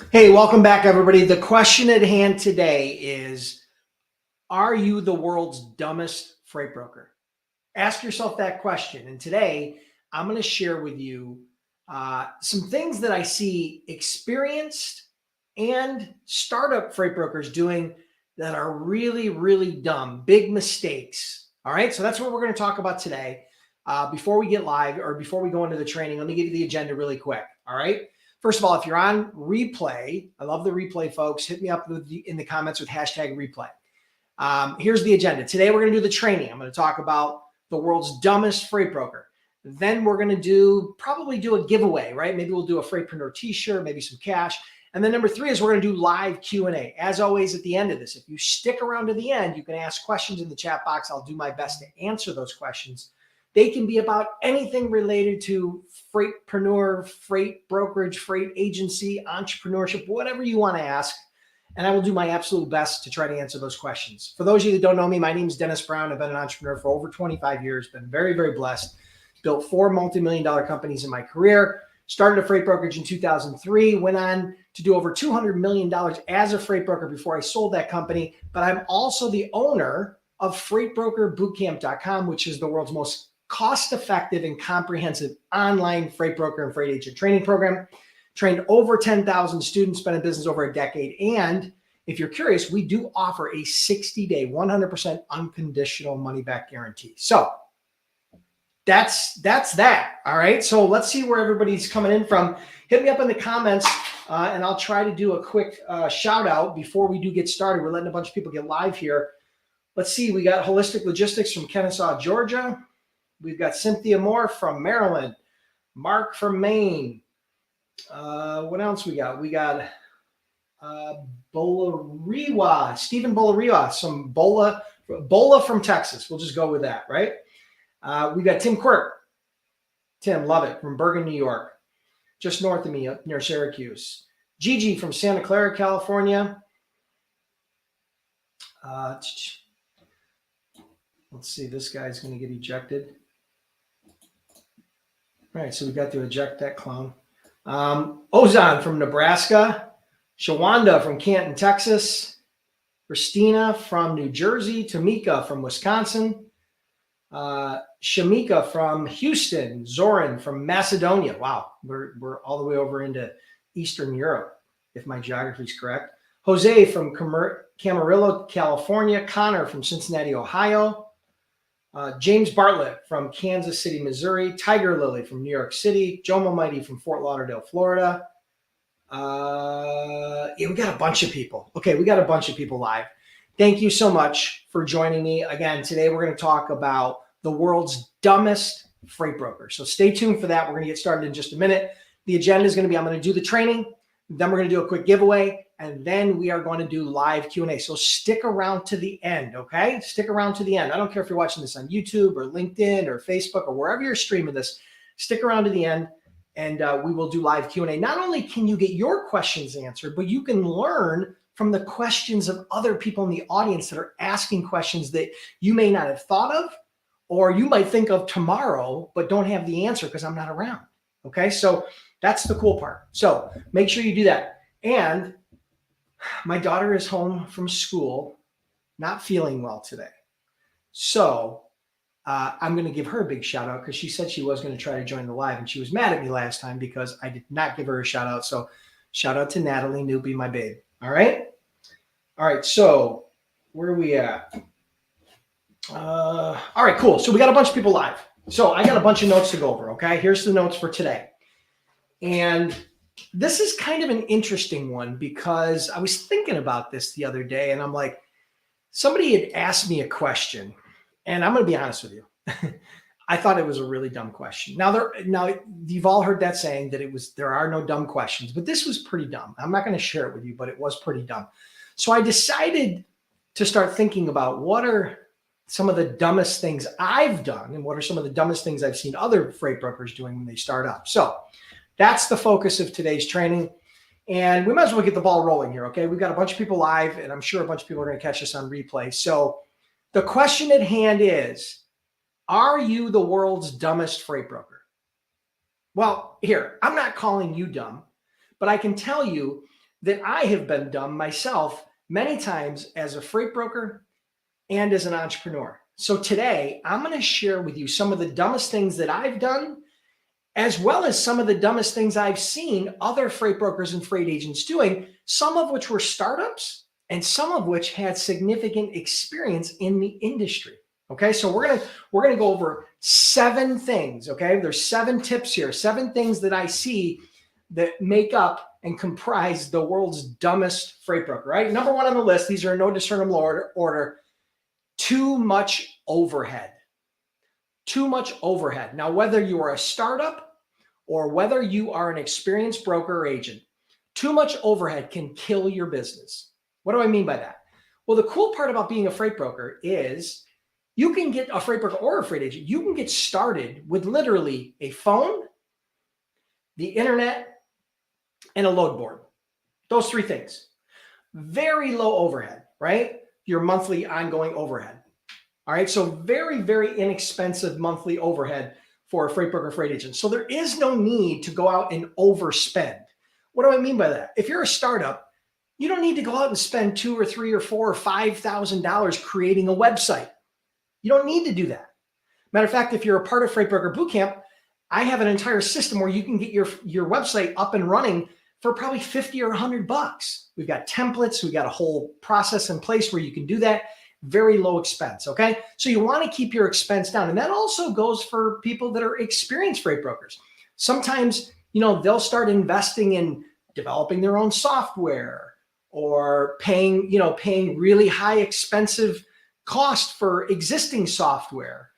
Hey, welcome back, everybody. The question at hand today is, are you the world's dumbest freight broker? Ask yourself that question. And today, I'm going to share with you some things that I see experienced and startup freight brokers doing that are really, really dumb, big mistakes. All right. So that's what we're going to talk about today. Before we get live or before we go into the training, let me give you the agenda really quick. All right. First of all, if you're on replay, I love the replay, folks. Hit me up in the comments with hashtag replay. Here's the agenda. Today, we're going to do the training. I'm going to talk about the world's dumbest freight broker. Then we're going to probably do a giveaway, right? Maybe we'll do a freightpreneur t-shirt, maybe some cash. And then number 3 is we're going to do live Q&A. As always, at the end of this, if you stick around to the end, you can ask questions in the chat box. I'll do my best to answer those questions. They can be about anything related to freightpreneur, freight brokerage, freight agency, entrepreneurship, whatever you want to ask. And I will do my absolute best to try to answer those questions. For those of you that don't know me, my name is Dennis Brown. I've been an entrepreneur for over 25 years, been very, very blessed. Built 4 multi-million-dollar companies in my career. Started a freight brokerage in 2003, went on to do over $200 million as a freight broker before I sold that company. But I'm also the owner of freightbrokerbootcamp.com, which is the world's most cost-effective and comprehensive online freight broker and freight agent training program. Trained over 10,000 students, been in business over a decade. And if you're curious, we do offer a 60-day, 100% unconditional money-back guarantee. So that's that. All right. So let's see where everybody's coming in from. Hit me up in the comments, and I'll try to do a quick shout out before we do get started. We're letting a bunch of people get live here. Let's see. We got Holistic Logistics from Kennesaw, Georgia. We've got Cynthia Moore from Maryland. Mark from Maine. What else we got? We got Bolariwa, Stephen Bolariwa, some Bola from Texas. We'll just go with that, right? We got Tim Quirk. Tim, love it, from Bergen, New York, just north of me, up near Syracuse. Gigi from Santa Clara, California. Let's see, this guy's going to get ejected. All right, so we got to eject that clown. Ozan from Nebraska, Shawanda from Canton, Texas, Christina from New Jersey, Tamika from Wisconsin, Shamika from Houston, Zoran from Macedonia. Wow, we're all the way over into Eastern Europe, if my geography is correct. Jose from Camarillo, California, Connor from Cincinnati, Ohio, James Bartlett from Kansas City, Missouri, Tiger Lily from New York City, Joe Almighty from Fort Lauderdale, Florida. Yeah, we got a bunch of people. Okay, we got a bunch of people live. Thank you so much for joining me. Again, today we're going to talk about the world's dumbest freight broker. So stay tuned for that. We're going to get started in just a minute. The agenda is going to be, I'm going to do the training, then we're going to do a quick giveaway, and then we are going to do live Q&A. So stick around to the end, okay? Stick around to the end. I don't care if you're watching this on YouTube or LinkedIn or Facebook or wherever you're streaming this. Stick around to the end, and we will do live Q&A. Not only can you get your questions answered, but you can learn from the questions of other people in the audience that are asking questions that you may not have thought of, or you might think of tomorrow, but don't have the answer because I'm not around, okay? So that's the cool part. So make sure you do that. And my daughter is home from school, not feeling well today. So I'm going to give her a big shout out because she said she was going to try to join the live, and she was mad at me last time because I did not give her a shout out. So shout out to Natalie Newby, my babe. All right. All right. So where are we at? All right, cool. So we got a bunch of people live. So I got a bunch of notes to go over. Okay. Here's the notes for today. And this is kind of an interesting one because I was thinking about this the other day, and I'm like, somebody had asked me a question, and I'm going to be honest with you. I thought it was a really dumb question. Now you've all heard that saying that there are no dumb questions, but this was pretty dumb. I'm not going to share it with you, but it was pretty dumb. So I decided to start thinking about what are some of the dumbest things I've done, and what are some of the dumbest things I've seen other freight brokers doing when they start up. So that's the focus of today's training. And we might as well get the ball rolling here, okay? We've got a bunch of people live, and I'm sure a bunch of people are going to catch us on replay. So the question at hand is, are you the world's dumbest freight broker? Well, here, I'm not calling you dumb, but I can tell you that I have been dumb myself many times as a freight broker and as an entrepreneur. So today, I'm going to share with you some of the dumbest things that I've done, as well as some of the dumbest things I've seen other freight brokers and freight agents doing, some of which were startups and some of which had significant experience in the industry. Okay, so we're gonna go over 7 things. Okay, there's 7 tips here, 7 things that I see that make up and comprise the world's dumbest freight broker. Right, number 1 on the list. These are in no discernible order. Too much overhead. Too much overhead. Now, whether you are a startup or whether you are an experienced broker or agent, too much overhead can kill your business. What do I mean by that? Well, the cool part about being a freight broker is you can get a freight broker or a freight agent. You can get started with literally a phone, the internet, and a load board. Those 3 things. Very low overhead, right? Your monthly ongoing overhead. All right, so very, very inexpensive monthly overhead for a freight broker, freight agent. So there is no need to go out and overspend. What do I mean by that? If you're a startup, you don't need to go out and spend $2,000 or $3,000 or $4,000 or $5,000 creating a website. You don't need to do that. Matter of fact, if you're a part of Freight Broker Bootcamp, I have an entire system where you can get your website up and running for probably $50 or $100. We've got templates. We've got a whole process in place where you can do that. Very low expense. Okay. So you want to keep your expense down. And that also goes for people that are experienced freight brokers. Sometimes, they'll start investing in developing their own software or paying really high expensive cost for existing software,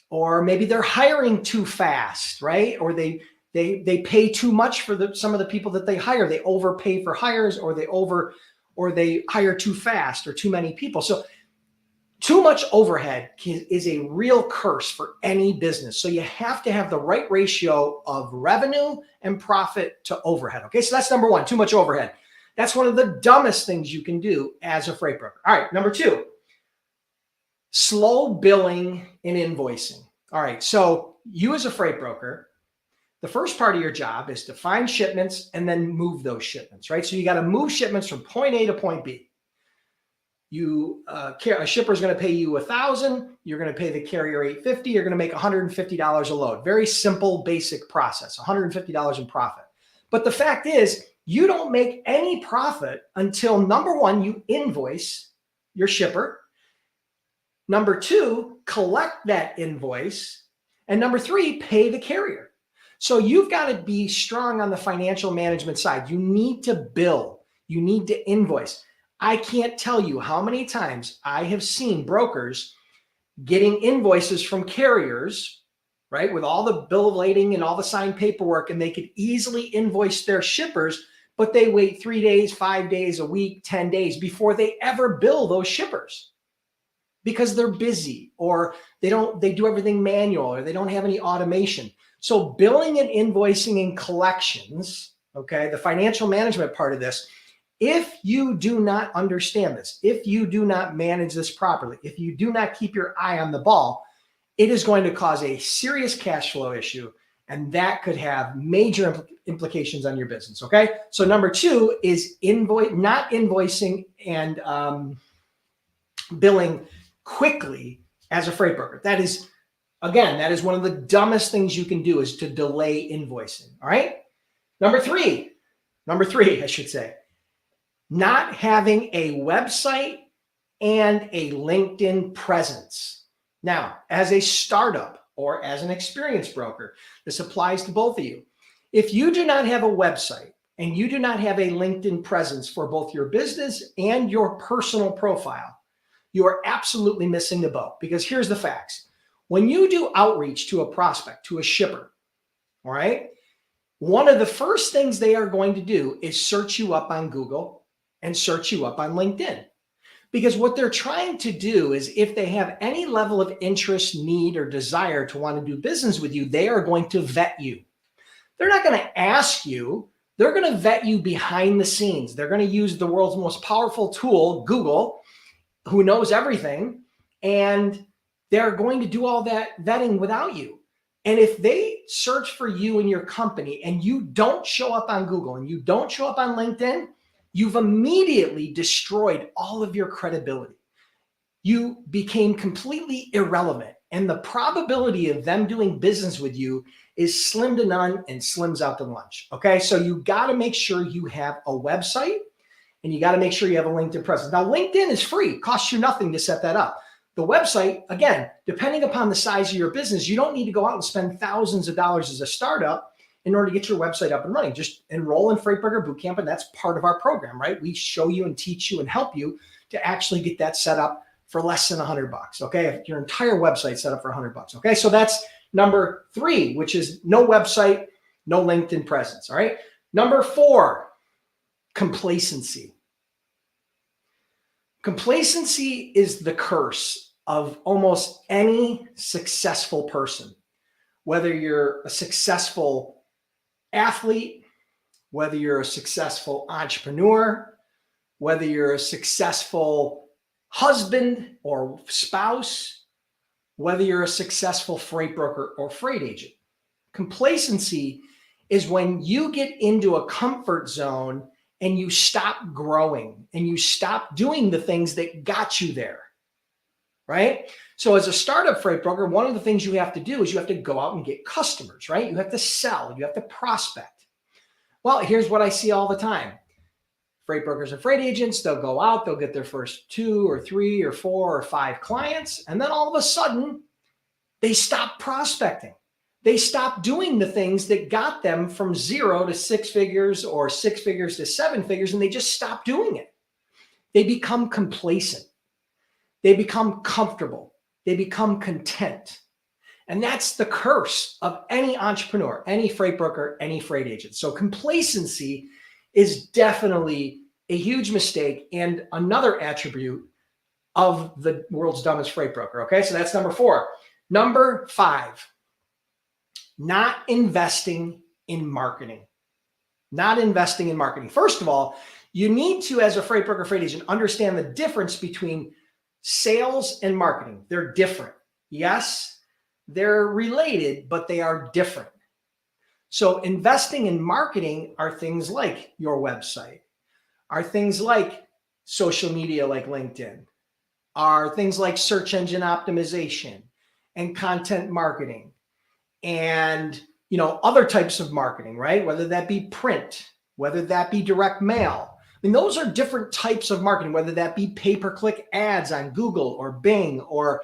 or maybe they're hiring too fast, right? Or they pay too much for some of the people that they hire. They overpay for hires, or they hire too fast or too many people. So too much overhead is a real curse for any business. So you have to have the right ratio of revenue and profit to overhead. Okay, so that's number 1, too much overhead. That's one of the dumbest things you can do as a freight broker. All right, number 2, slow billing and invoicing. All right, so you as a freight broker, the first part of your job is to find shipments and then move those shipments, right? So you got to move shipments from point A to point B. A shipper is going to pay you $1,000. You're going to pay the carrier $850. You're going to make $150 a load. Very simple, basic process. $150 in profit. But the fact is, you don't make any profit until number 1, you invoice your shipper. Number 2, collect that invoice. And number 3, pay the carrier. So you've got to be strong on the financial management side. You need to bill. You need to invoice. I can't tell you how many times I have seen brokers getting invoices from carriers, right, with all the bill of lading and all the signed paperwork, and they could easily invoice their shippers, but they wait 3 days, 5 days, a week, 10 days before they ever bill those shippers because they're busy, or they do everything manual, or they don't have any automation. So billing and invoicing and collections, okay, the financial management part of this, if you do not understand this, if you do not manage this properly, if you do not keep your eye on the ball, it is going to cause a serious cash flow issue, and that could have major implications on your business. Okay. So number 2 is not invoicing and billing quickly as a freight broker. That is one of the dumbest things you can do, is to delay invoicing. All right. Number three, I should say, not having a website and a LinkedIn presence. Now, as a startup or as an experienced broker, this applies to both of you. If you do not have a website and you do not have a LinkedIn presence for both your business and your personal profile, you are absolutely missing the boat, because here's the facts. When you do outreach to a prospect, to a shipper, all right, one of the first things they are going to do is search you up on Google and search you up on LinkedIn. Because what they're trying to do is, if they have any level of interest, need, or desire to want to do business with you, they are going to vet you. They're not going to ask you. They're going to vet you behind the scenes. They're going to use the world's most powerful tool, Google, who knows everything, and they're going to do all that vetting without you. And if they search for you and your company and you don't show up on Google and you don't show up on LinkedIn, you've immediately destroyed all of your credibility. You became completely irrelevant, and the probability of them doing business with you is slim to none and slims out to lunch. Okay, so you got to make sure you have a website, and you got to make sure you have a LinkedIn presence. Now, LinkedIn is free, costs you nothing to set that up. The website, again, depending upon the size of your business, you don't need to go out and spend thousands of dollars as a startup in order to get your website up and running. Just enroll in Freight Broker Bootcamp, and that's part of our program, right? We show you and teach you and help you to actually get that set up for less than $100. Okay, if your entire website set up for $100. Okay, so that's number 3, which is no website, no LinkedIn presence. All right, number 4, complacency. Complacency is the curse of almost any successful person, whether you're a successful athlete, whether you're a successful entrepreneur, whether you're a successful husband or spouse, whether you're a successful freight broker or freight agent. Complacency is when you get into a comfort zone and you stop growing and you stop doing the things that got you there, right? So as a startup freight broker, one of the things you have to do is you have to go out and get customers, right? You have to sell, you have to prospect. Well, here's what I see all the time. Freight brokers and freight agents, they'll go out, they'll get their first 2 or 3 or 4 or 5 clients, and then all of a sudden, they stop prospecting. They stop doing the things that got them from 0 to 6 figures or 6 figures to 7 figures, and they just stop doing it. They become complacent. They become comfortable. They become content. And that's the curse of any entrepreneur, any freight broker, any freight agent. So complacency is definitely a huge mistake and another attribute of the world's dumbest freight broker. Okay, so that's number 4. Number 5, not investing in marketing. Not investing in marketing. First of all, you need to, as a freight broker, freight agent, understand the difference between sales and marketing. They're different. Yes, they're related, but they are different. So investing in marketing are things like your website, are things like social media like LinkedIn, are things like search engine optimization and content marketing and other types of marketing, right? Whether that be print, whether that be direct mail. I mean, those are different types of marketing, whether that be pay-per-click ads on Google or Bing or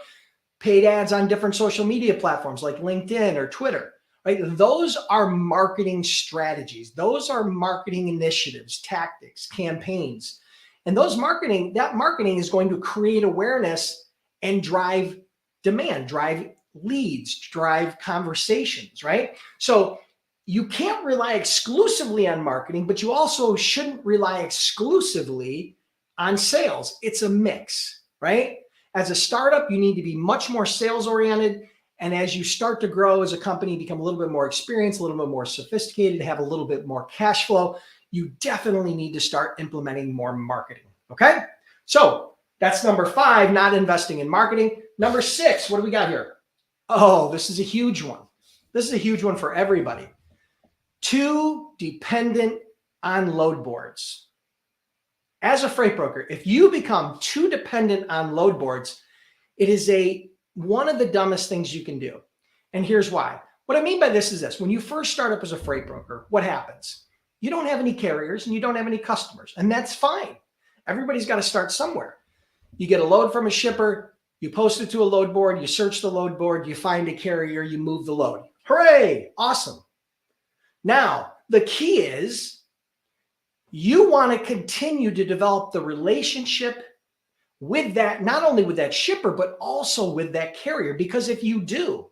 paid ads on different social media platforms like LinkedIn or Twitter. Right? Those are marketing strategies. Those are marketing initiatives, tactics, campaigns. And that marketing is going to create awareness and drive demand, drive leads, drive conversations, right? So you can't rely exclusively on marketing, but you also shouldn't rely exclusively on sales. It's a mix, right? As a startup, you need to be much more sales oriented. And as you start to grow as a company, become a little bit more experienced, a little bit more sophisticated, have a little bit more cash flow, you definitely need to start implementing more marketing. Okay? So that's number 5, not investing in marketing. Number 6, what do we got here? Oh, this is a huge one. This is a huge one for everybody. Too dependent on load boards. As a freight broker, if you become too dependent on load boards, it is one of the dumbest things you can do. And here's why. What I mean by this is this. When you first start up as a freight broker, what happens? You don't have any carriers and you don't have any customers, and that's fine. Everybody's got to start somewhere. You get a load from a shipper, you post it to a load board, you search the load board, you find a carrier, you move the load. Hooray! Awesome. Now, the key is you want to continue to develop the relationship with that, not only with that shipper, but also with that carrier. Because if you do,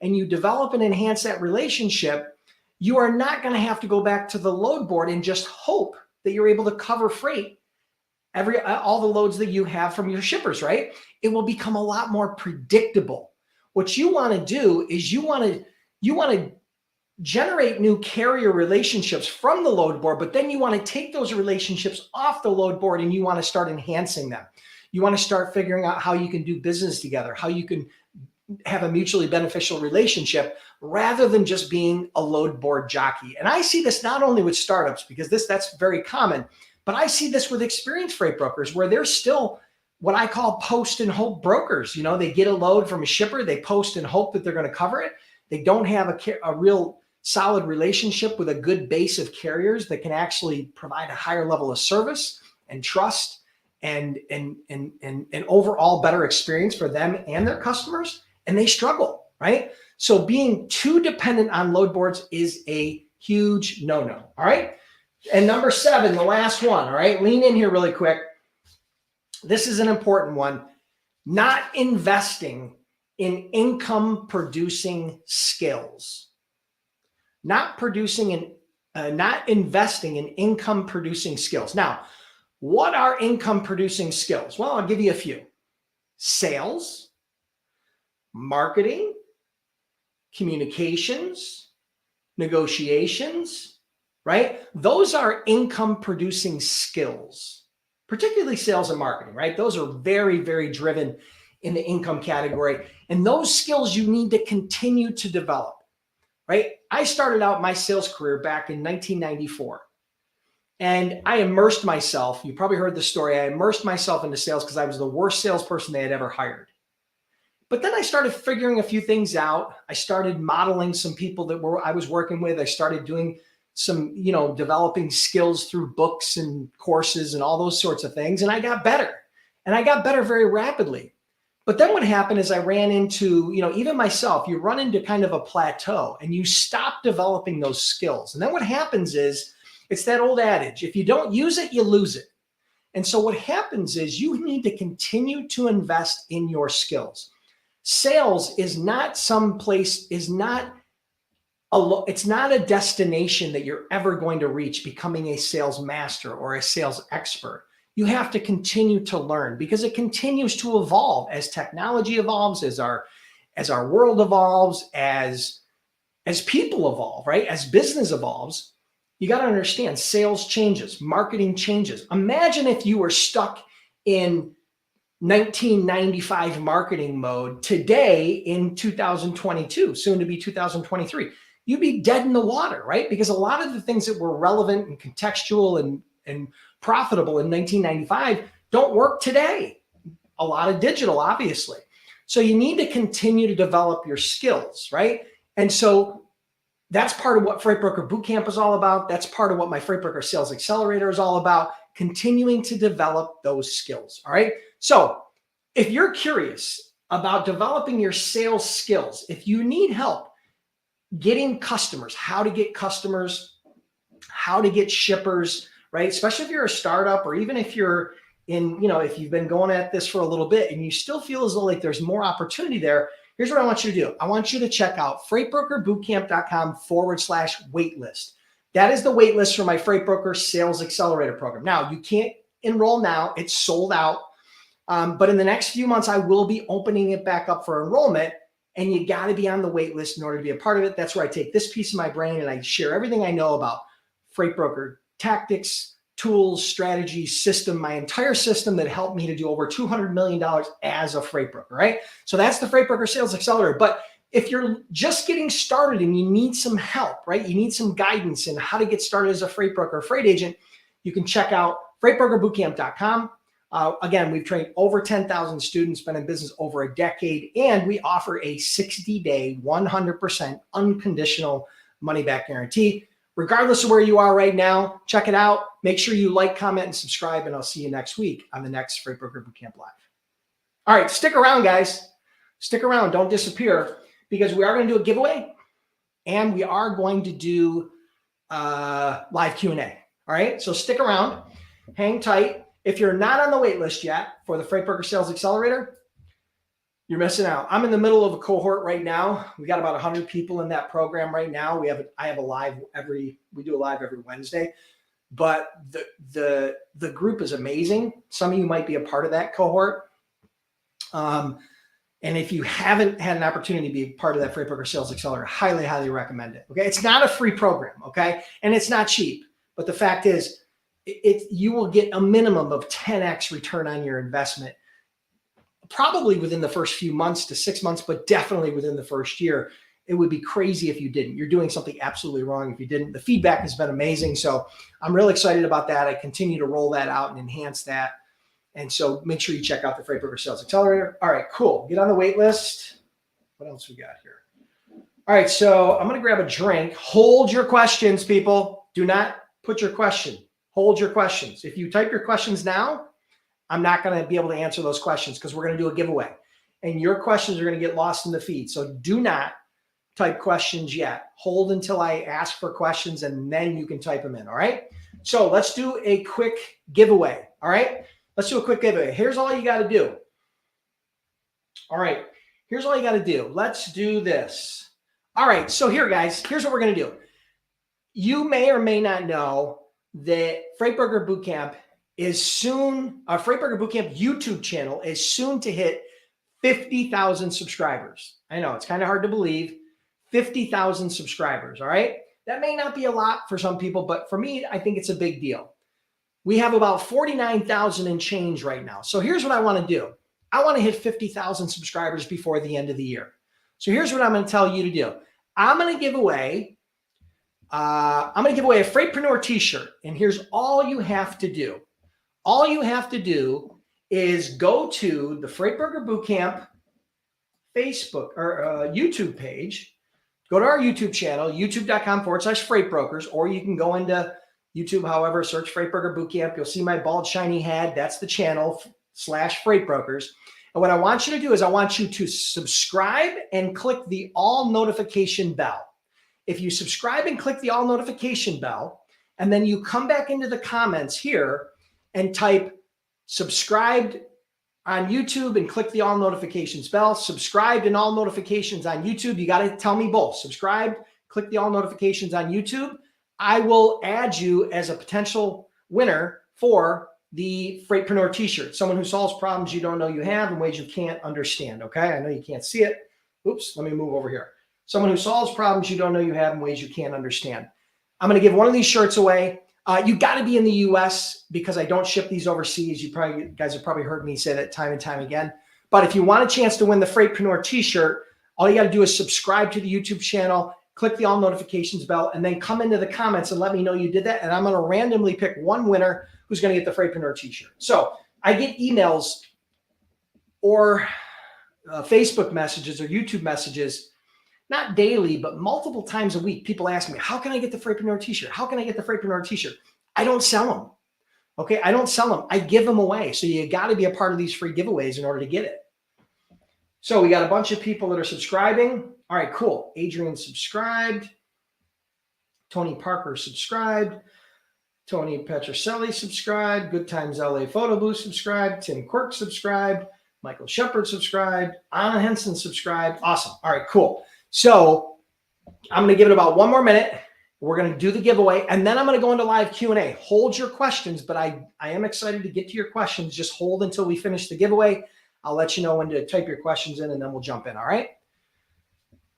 and you develop and enhance that relationship, you are not going to have to go back to the load board and just hope that you're able to cover freight all the loads that you have from your shippers, right? It will become a lot more predictable. What you want to do is you want to generate new carrier relationships from the load board, but then you want to take those relationships off the load board and you want to start enhancing them. You want to start figuring out how you can do business together, how you can have a mutually beneficial relationship rather than just being a load board jockey. And I see this not only with startups, because that's very common, But I see this with experienced freight brokers where they're still what I call post and hope brokers. You know, they get a load from a shipper, they post and hope that they're going to cover it. They don't have a real solid relationship with a good base of carriers that can actually provide a higher level of service and trust and overall better experience for them and their customers. And they struggle, right? So being too dependent on load boards is a huge no-no. All right. And number 7, the last one. All right. Lean in here really quick. This is an important one. Not investing in income producing skills. Not investing in income producing skills. Now, what are income producing skills? Well, I'll give you a few. Sales, marketing, communications, negotiations, right? Those are income producing skills, particularly sales and marketing, right? Those are very, very driven in the income category. And those skills you need to continue to develop, right? I started out my sales career back in 1994. And I immersed myself. You probably heard the story. I immersed myself into sales because I was the worst salesperson they had ever hired. But then I started figuring a few things out. I started modeling some people that I was working with. I started doing some, developing skills through books and courses and all those sorts of things. And I got better. And I got better very rapidly. But then what happened is I ran into, even myself, you run into kind of a plateau and you stop developing those skills. And then what happens is, it's that old adage, if you don't use it, you lose it. And so what happens is you need to continue to invest in your skills. Sales is not it's not a destination that you're ever going to reach becoming a sales master or a sales expert. You have to continue to learn because it continues to evolve as technology evolves, as our world evolves, as people evolve, right? As business evolves. You got to understand sales changes, marketing changes. Imagine if you were stuck in 1995 marketing mode today in 2022, soon to be 2023. You'd be dead in the water, right? Because a lot of the things that were relevant and contextual and profitable in 1995 don't work today. A lot of digital, obviously. So you need to continue to develop your skills, right? And so that's part of what Freight Broker Bootcamp is all about. That's part of what my Freight Broker Sales Accelerator is all about, continuing to develop those skills, all right? So if you're curious about developing your sales skills, if you need help getting customers, how to get customers, how to get shippers, right? Especially if you're a startup or even if you're if you've been going at this for a little bit and you still feel as though like there's more opportunity there, here's what I want you to do. I want you to check out freightbrokerbootcamp.com/waitlist. That is the waitlist for my Freight Broker Sales Accelerator program. Now, you can't enroll now. It's sold out. But in the next few months, I will be opening it back up for enrollment. And you got to be on the wait list in order to be a part of it. That's where I take this piece of my brain and I share everything I know about freight broker tactics, tools, strategies, system, my entire system that helped me to do over $200 million as a freight broker, right? So that's the Freight Broker Sales Accelerator. But if you're just getting started and you need some help, right? You need some guidance in how to get started as a freight broker or freight agent, you can check out freightbrokerbootcamp.com. Again, we've trained over 10,000 students, been in business over a decade, and we offer a 60-day, 100% unconditional money-back guarantee. Regardless of where you are right now, check it out. Make sure you like, comment, and subscribe, and I'll see you next week on the next Freight Broker Bootcamp Live. All right, stick around, guys. Stick around. Don't disappear because we are going to do a giveaway, and we are going to do live Q&A. All right, so stick around. Hang tight. If you're not on the wait list yet for the Freight Broker Sales Accelerator, you're missing out. I'm in the middle of a cohort right now. We got about 100 people in that program right now. We do a live every Wednesday, but the group is amazing. Some of you might be a part of that cohort. And if you haven't had an opportunity to be a part of that Freight Broker Sales Accelerator, highly, highly recommend it. Okay. It's not a free program. Okay. And it's not cheap, but the fact is you will get a minimum of 10x return on your investment, probably within the first few months to 6 months, but definitely within the first year. It would be crazy if you didn't. You're doing something absolutely wrong if you didn't. The feedback has been amazing. So I'm really excited about that. I continue to roll that out and enhance that. And so make sure you check out the Freight Broker Sales Accelerator. All right, cool. Get on the wait list. What else we got here? All right, so I'm going to grab a drink. Hold your questions, people. Do not put your question. Hold your questions. If you type your questions now, I'm not going to be able to answer those questions because we're going to do a giveaway. And your questions are going to get lost in the feed. So do not type questions yet. Hold until I ask for questions and then you can type them in, all right? So let's do a quick giveaway, all right? Let's do a quick giveaway. Here's all you got to do. All right, here's all you got to do. Let's do this. All right, so here, guys, here's what we're going to do. You may or may not know that Freight Broker Bootcamp is soon, our Freight Broker Bootcamp YouTube channel is soon to hit 50,000 subscribers. I know it's kind of hard to believe. 50,000 subscribers, all right? That may not be a lot for some people, but for me, I think it's a big deal. We have about 49,000 and change right now. So here's what I want to do. I want to hit 50,000 subscribers before the end of the year. So here's what I'm going to tell you to do. I'm going to give away a freightpreneur t-shirt. And here's all you have to do. All you have to do is go to the Freight Broker Bootcamp Facebook or YouTube page. Go to our YouTube channel, youtube.com/freightbrokers, or you can go into YouTube, however, search Freight Broker Bootcamp. You'll see my bald, shiny head. That's the channel /freightbrokers. And what I want you to do is I want you to subscribe and click the all notification bell. If you subscribe and click the all notification bell, and then you come back into the comments here and type subscribed on YouTube and click the all notifications bell, subscribed and all notifications on YouTube. You got to tell me both. Subscribed, click the all notifications on YouTube. I will add you as a potential winner for the Freightpreneur t-shirt. Someone who solves problems you don't know you have in ways you can't understand. Okay. I know you can't see it. Oops. Let me move over here. Someone who solves problems you don't know you have in ways you can't understand. I'm going to give one of these shirts away. You got to be in the US because I don't ship these overseas. You guys have probably heard me say that time and time again. But if you want a chance to win the Freightpreneur t-shirt, all you got to do is subscribe to the YouTube channel, click the all notifications bell, and then come into the comments and let me know you did that. And I'm going to randomly pick one winner who's going to get the Freightpreneur t-shirt. So I get emails or Facebook messages or YouTube messages, not daily, but multiple times a week. People ask me, how can I get the Freightpreneur t-shirt? How can I get the Freightpreneur t-shirt? I don't sell them. Okay. I don't sell them. I give them away. So you got to be a part of these free giveaways in order to get it. So we got a bunch of people that are subscribing. All right, cool. Adrian subscribed. Tony Parker subscribed. Tony Petroselli subscribed. Good Times LA Photo Booth subscribed. Tim Quirk subscribed. Michael Shepard subscribed. Anna Henson subscribed. Awesome. All right, cool. So I'm going to give it about one more minute. We're going to do the giveaway, and then I'm going to go into live Q&A. Hold your questions, but I am excited to get to your questions. Just hold until we finish the giveaway. I'll let you know when to type your questions in, and then we'll jump in, all right?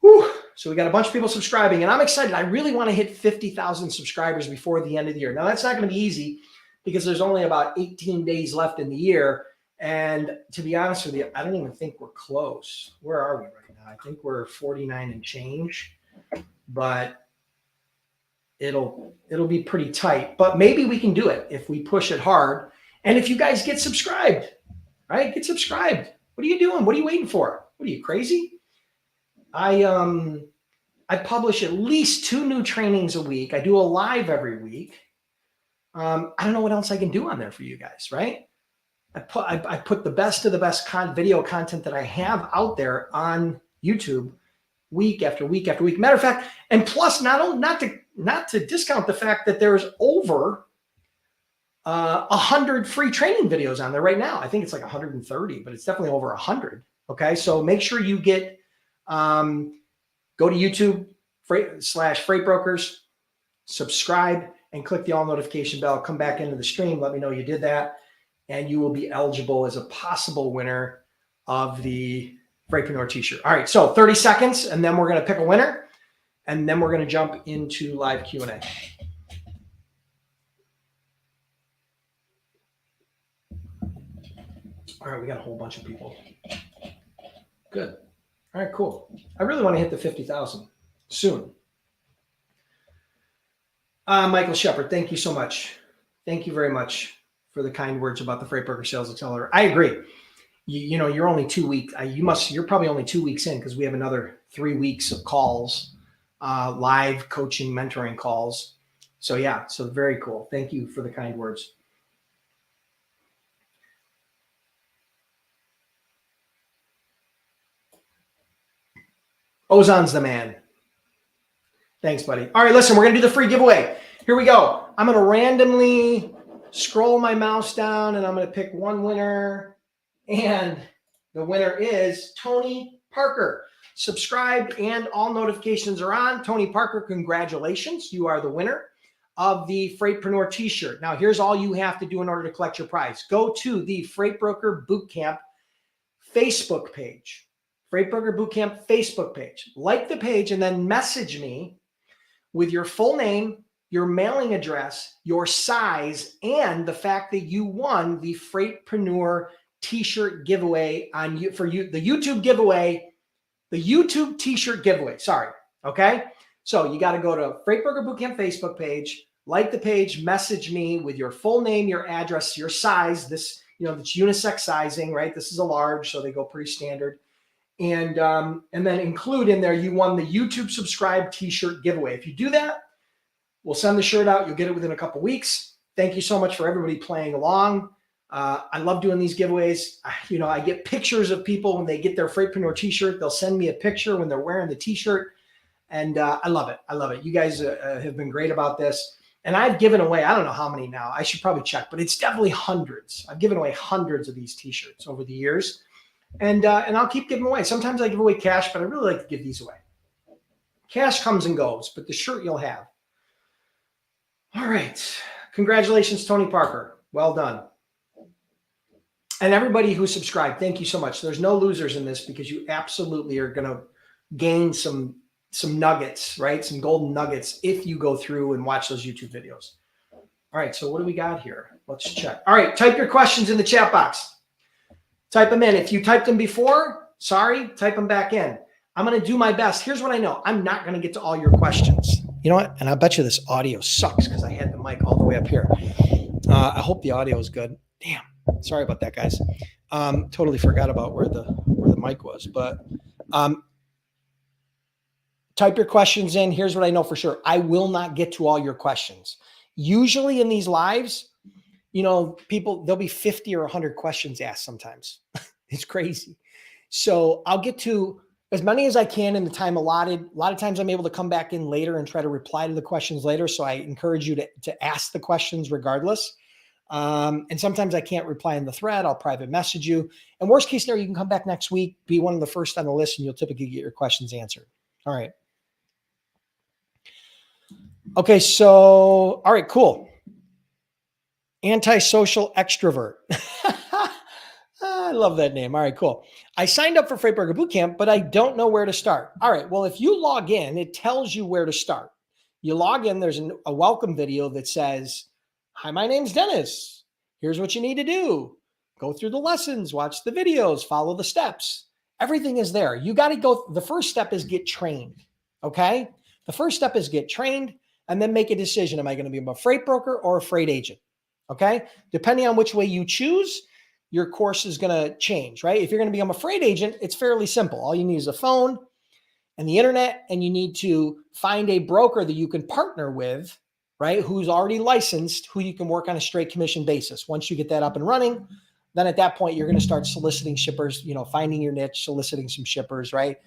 Whew. So we got a bunch of people subscribing, and I'm excited. I really want to hit 50,000 subscribers before the end of the year. Now, that's not going to be easy because there's only about 18 days left in the year. And to be honest with you, I don't even think we're close. Where are we right now? I think we're 49 and change, but it'll be pretty tight. But maybe we can do it if we push it hard. And if you guys get subscribed, right? Get subscribed. What are you doing? What are you waiting for? What are you, crazy? I publish at least 2 new trainings a week. I do a live every week. I don't know what else I can do on there for you guys, right? I put the best of the best video content that I have out there on YouTube week after week after week. Matter of fact, and plus not to discount the fact that there's over 100 free training videos on there right now. I think it's like 130, but it's definitely over 100. Okay, so make sure you get go to YouTube /freightbrokers, subscribe, and click the all notification bell. Come back into the stream. Let me know you did that. And you will be eligible as a possible winner of the Freightpreneur t-shirt. All right, so 30 seconds, and then we're going to pick a winner, and then we're going to jump into live Q&A. All right, we got a whole bunch of people. Good. All right, cool. I really want to hit the 50,000 soon. Michael Shepard, thank you so much. Thank you very much for the kind words about the Freight Broker Sales Accelerator. I agree. You know, you're only 2 weeks. You're probably only 2 weeks in because we have another 3 weeks of calls, live coaching, mentoring calls. So yeah, so very cool. Thank you for the kind words. Ozon's the man. Thanks, buddy. All right, listen, we're going to do the free giveaway. Here we go. I'm going to randomly scroll my mouse down and I'm going to pick one winner. And the winner is Tony Parker. Subscribed and all notifications are on. Tony Parker, congratulations. You are the winner of the Freightpreneur t-shirt. Now, here's all you have to do in order to collect your prize. Go to the Freight Broker Bootcamp Facebook page. Freight Broker Bootcamp Facebook page. Like the page and then message me with your full name, your mailing address, your size, and the fact that you won the Freightpreneur t-shirt giveaway the YouTube giveaway, the YouTube t-shirt giveaway. Sorry. Okay. So you got to go to Freight Broker Bootcamp Facebook page, like the page, message me with your full name, your address, your size. This, you know, it's unisex sizing, right? This is a large, so they go pretty standard. And then include in there, you won the YouTube subscribe t-shirt giveaway. If you do that, we'll send the shirt out. You'll get it within a couple weeks. Thank you so much for everybody playing along. I love doing these giveaways. You know, I get pictures of people when they get their Freightpreneur t-shirt. They'll send me a picture when they're wearing the t-shirt. And I love it. I love it. You guys have been great about this. And I've given away, I don't know how many now. I should probably check, but it's definitely hundreds. I've given away hundreds of these t-shirts over the years. And I'll keep giving away. Sometimes I give away cash, but I really like to give these away. Cash comes and goes, but the shirt you'll have. All right. Congratulations, Tony Parker. Well done. And everybody who subscribed, thank you so much. There's no losers in this because you absolutely are going to gain some nuggets, right? Some golden nuggets if you go through and watch those YouTube videos. All right. So what do we got here? Let's check. All right. Type your questions in the chat box. Type them in. If you typed them before, sorry, type them back in. I'm going to do my best. Here's what I know. I'm not going to get to all your questions. You know what? And I bet you this audio sucks because I had the mic all the way up here. I hope the audio is good. Damn. Sorry about that, guys. Totally forgot about where the mic was. But type your questions in. Here's what I know for sure. I will not get to all your questions. Usually in these lives, you know, there'll be 50 or 100 questions asked sometimes. It's crazy. So I'll get to as many as I can in the time allotted. A lot of times I'm able to come back in later and try to reply to the questions later. So I encourage you to ask the questions regardless. And sometimes I can't reply in the thread. I'll private message you. And worst case scenario, you can come back next week, be one of the first on the list, and you'll typically get your questions answered. All right. Okay. So, all right, cool. Antisocial extrovert. I love that name. All right, cool. I signed up for Freight Broker Bootcamp, but I don't know where to start. All right. Well, if you log in, it tells you where to start. You log in, there's a welcome video that says, "Hi, my name's Dennis. Here's what you need to do. Go through the lessons, watch the videos, follow the steps." Everything is there. You got to go. The first step is get trained. Okay. The first step is get trained and then make a decision. Am I going to be a freight broker or a freight agent? Okay. Depending on which way you choose, your course is going to change, right? If you're going to become a freight agent, it's fairly simple. All you need is a phone and the internet, and you need to find a broker that you can partner with, right? Who's already licensed, who you can work on a straight commission basis. Once you get that up and running, then at that point, you're going to start soliciting shippers, you know, finding your niche, soliciting some shippers, right?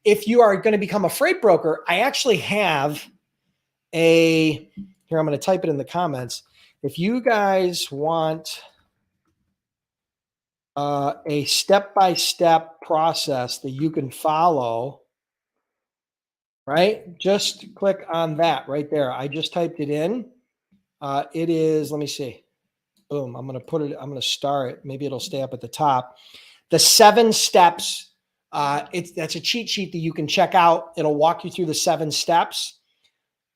If you are going to become a freight broker, I actually have here, I'm going to type it in the comments. If you guys want a step-by-step process that you can follow, right? Just click on that right there. I just typed it in. It is, let me see. Boom. I'm going to star it. Maybe it'll stay up at the top. The 7 steps. That's a cheat sheet that you can check out. It'll walk you through the 7 steps.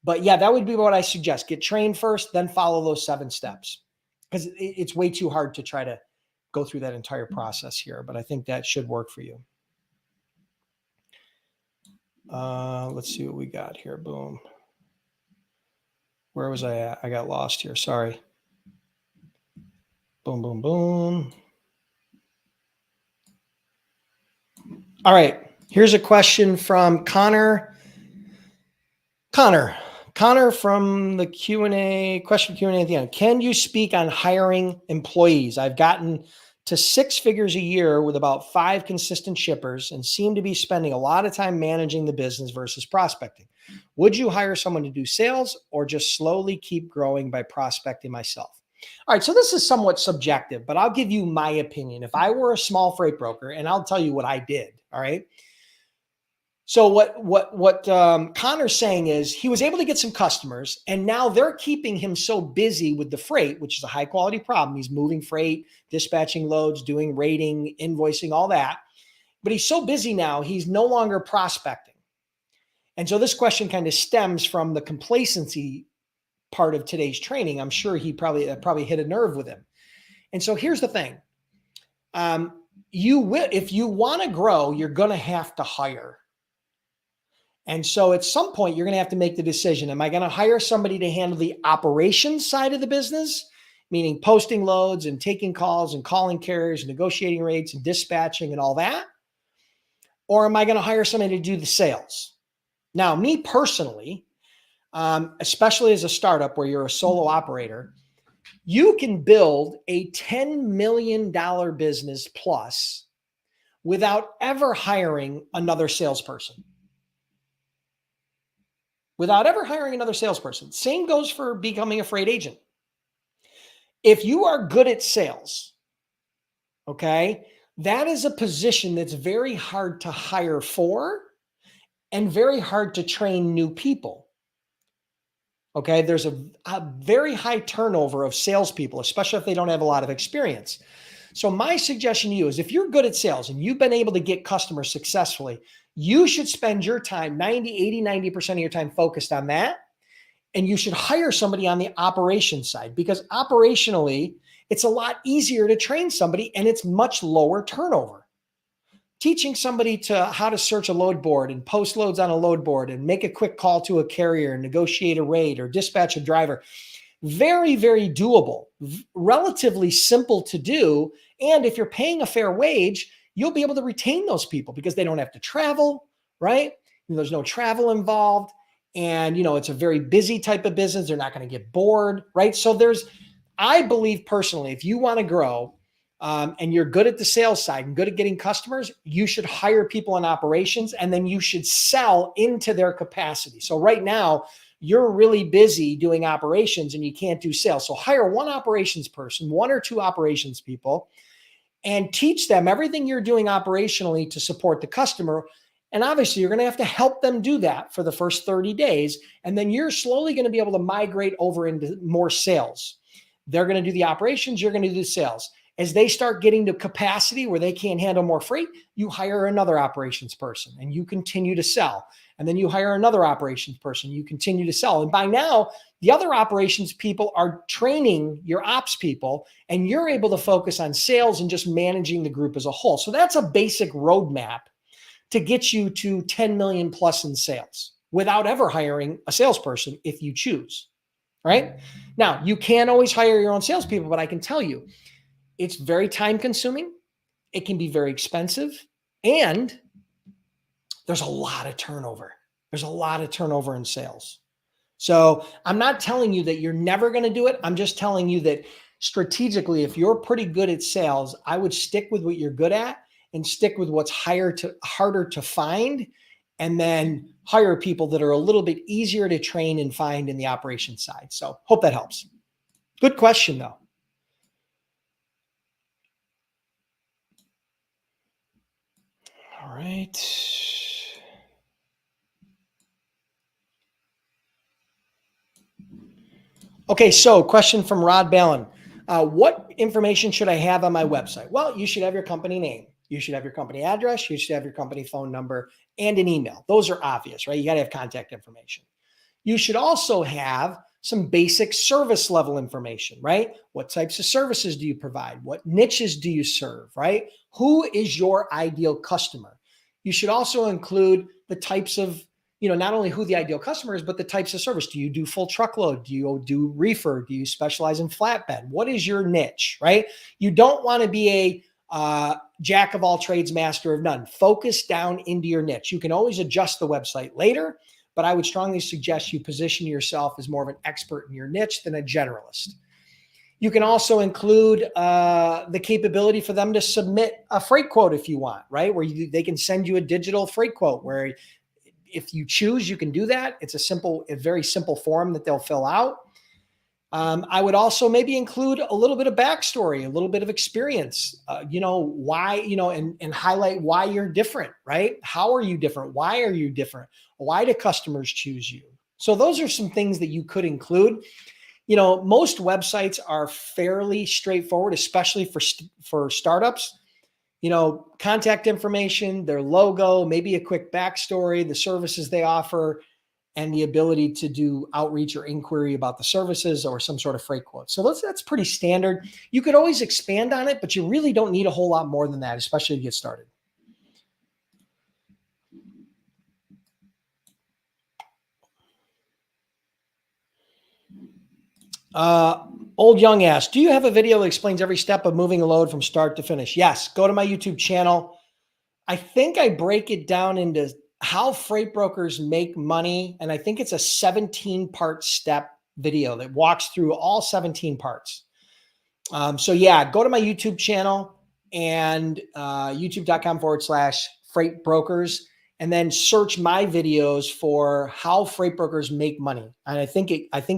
But yeah, that would be what I suggest. Get trained first, then follow those 7 steps. Because it's way too hard to try to go through that entire process here. But I think that should work for you. Let's see what we got here. Boom. Where was I at? I got lost here. Sorry. Boom, boom, boom. All right. Here's a question from Connor. Connor from the Q&A, question Q&A at the end. Can you speak on hiring employees? I've gotten to 6 figures a year with about 5 consistent shippers and seem to be spending a lot of time managing the business versus prospecting. Would you hire someone to do sales or just slowly keep growing by prospecting myself? All right, so this is somewhat subjective, but I'll give you my opinion. If I were a small freight broker, and I'll tell you what I did, all right? So what Connor's saying is he was able to get some customers, and now they're keeping him so busy with the freight, which is a high quality problem. He's moving freight, dispatching loads, doing rating, invoicing, all that. But he's so busy now, he's no longer prospecting. And so this question kind of stems from the complacency part of today's training. I'm sure he probably hit a nerve with him. And so here's the thing. If you want to grow, you're going to have to hire. And so at some point, you're going to have to make the decision. Am I going to hire somebody to handle the operations side of the business, meaning posting loads and taking calls and calling carriers and negotiating rates and dispatching and all that? Or am I going to hire somebody to do the sales? Now, me personally, especially as a startup where you're a solo operator, you can build a $10 million business plus without ever hiring another salesperson. Without ever hiring another salesperson. Same goes for becoming a freight agent. If you are good at sales, okay, that is a position that's very hard to hire for and very hard to train new people. Okay, there's a very high turnover of salespeople, especially if they don't have a lot of experience. So my suggestion to you is if you're good at sales and you've been able to get customers successfully, you should spend your time, 90% of your time focused on that. And you should hire somebody on the operations side because operationally, it's a lot easier to train somebody and it's much lower turnover. Teaching somebody how to search a load board and post loads on a load board and make a quick call to a carrier and negotiate a rate or dispatch a driver. Very, very doable, relatively simple to do. And if you're paying a fair wage, you'll be able to retain those people because they don't have to travel, right? There's no travel involved. And, it's a very busy type of business. They're not going to get bored, right? So I believe personally, if you want to grow and you're good at the sales side and good at getting customers, you should hire people in operations and then you should sell into their capacity. So right now, you're really busy doing operations and you can't do sales. So hire one operations person, 1 or 2 operations people, and teach them everything you're doing operationally to support the customer. And obviously, you're going to have to help them do that for the first 30 days. And then you're slowly going to be able to migrate over into more sales. They're going to do the operations. You're going to do the sales. As they start getting to capacity where they can't handle more freight, you hire another operations person and you continue to sell. And then you hire another operations person, you continue to sell. And by now, the other operations people are training your ops people and you're able to focus on sales and just managing the group as a whole. So that's a basic roadmap to get you to 10 million plus in sales without ever hiring a salesperson if you choose, right? Now, you can always hire your own salespeople, but I can tell you, it's very time consuming. It can be very expensive. And there's a lot of turnover. There's a lot of turnover in sales. So I'm not telling you that you're never going to do it. I'm just telling you that strategically, if you're pretty good at sales, I would stick with what you're good at and stick with what's harder to find, and then hire people that are a little bit easier to train and find in the operations side. So hope that helps. Good question, though. All right. Okay, so question from Rod Ballin. What information should I have on my website? Well, you should have your company name. You should have your company address. You should have your company phone number and an email. Those are obvious, right? You got to have contact information. You should also have some basic service level information, right? What types of services do you provide? What niches do you serve, right? Who is your ideal customer? You should also include the types of, not only who the ideal customer is, but the types of service. Do you do full truckload? Do you do reefer? Do you specialize in flatbed? What is your niche, right? You don't want to be a jack of all trades, master of none. Focus down into your niche. You can always adjust the website later, but I would strongly suggest you position yourself as more of an expert in your niche than a generalist. You can also include the capability for them to submit a freight quote if you want, right? Where they can send you a digital freight quote where if you choose, you can do that. It's a very simple form that they'll fill out. I would also maybe include a little bit of backstory, a little bit of experience, why, and highlight why you're different, right? How are you different? Why are you different? Why do customers choose you? So those are some things that you could include. Most websites are fairly straightforward, especially for startups. Contact information, their logo, maybe a quick backstory, the services they offer, and the ability to do outreach or inquiry about the services or some sort of freight quote. So that's pretty standard. You could always expand on it, but you really don't need a whole lot more than that, especially to get started. Old Young asks, do you have a video that explains every step of moving a load from start to finish? Yes, go to my YouTube channel. I think I break it down into how freight brokers make money. And I think it's a 17-part step video that walks through all 17 parts. So yeah, go to my YouTube channel and youtube.com/freight brokers, and then search my videos for how freight brokers make money. And I think